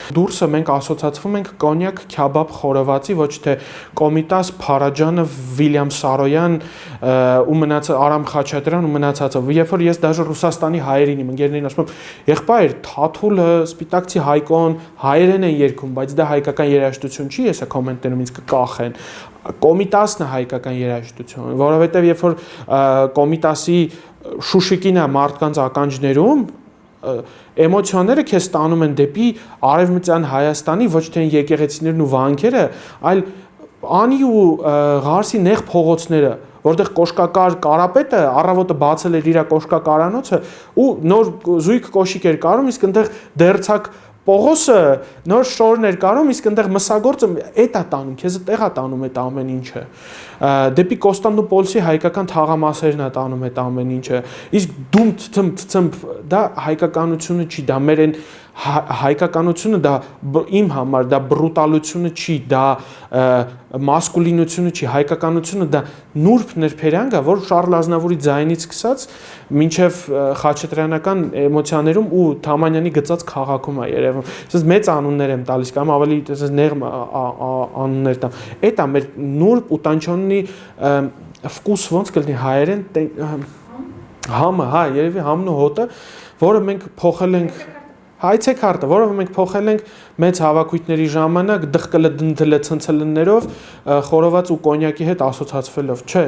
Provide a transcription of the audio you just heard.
Դուրսը մենք ասոցացվում ենք կոնյակ քյաբաբ խորովածի, ոչ թե Կոմիտաս, Փարաջանը, Վիլյամ Սարոյան ու մնացած Արամ Խաչատրյան ու մնացածը։ Երբ որ ես դաժե Ռուսաստանի հայերին իմ ընկերներին ասում եմ, եղբայր, Թաթուլը, Սպիտակցի Հայկոն հայերեն են երգում, բայց դա հայկական երաժշտություն չի, հեսա կոմենտներում ինձ կկախեն։ Կոմիտասն է հայկական երաժշտություն, որովհետև երբ որ Կոմիտասի Շուշիկին է մարդկանց ականջներում, էմոցիաները քեզ տանում են դեպի Արևմտյան Հայաստանի ոչ թե եկեղեցիներն ու վանքերը, այլ անի ու Ղարսի նեղ փողոցները, որտեղ կոշկակար Կարապետը առավոտը բացել էր իր կոշկակարանոցը ու նոր զույգ կոշիկ էր կարում, իսկ այնտեղ դերցակ Պողոսը նոր շորներ կարում, իսկ այնտեղ մսագործը էդ է տանում, քեզ տեղ է տանում այդ ամեն ինչը։ Դեպի Կոստանդնուպոլսի հայկական թաղամասերն է տանում այդ ամեն ինչը։ Իսկ դում դա հայկականությունը չի, դա մեր այն հայկականությունը դա իմ համար դա բրուտալությունը չի, դա մասկուլինությունը չի, հայկականությունը դա նուրբ ներբերանգ է, որ Շարլ Ազնավուրի ձայնից սկսած մինչև խաչատրյանական էմոցիաներում ու Թամանյանի գծած քաղաքում է երևում։ Այսպես մեծ անուններ եմ տալիս կամ ավելի այսպես նեղ անուններ տամ։ Էդ է մեր նուրբ ու տանչոնի վկուս ոնց կլինի հայերեն համը, հա, երևի համն ու հոտը, որը մենք փոխել ենք հայցեքարտը, որը մենք փոխել ենք մեծ հավաքույթների ժամանակ դղկլը դնդլը ցնցլներով խորոված ու կոնյակի հետ ասոցացվելով, չէ,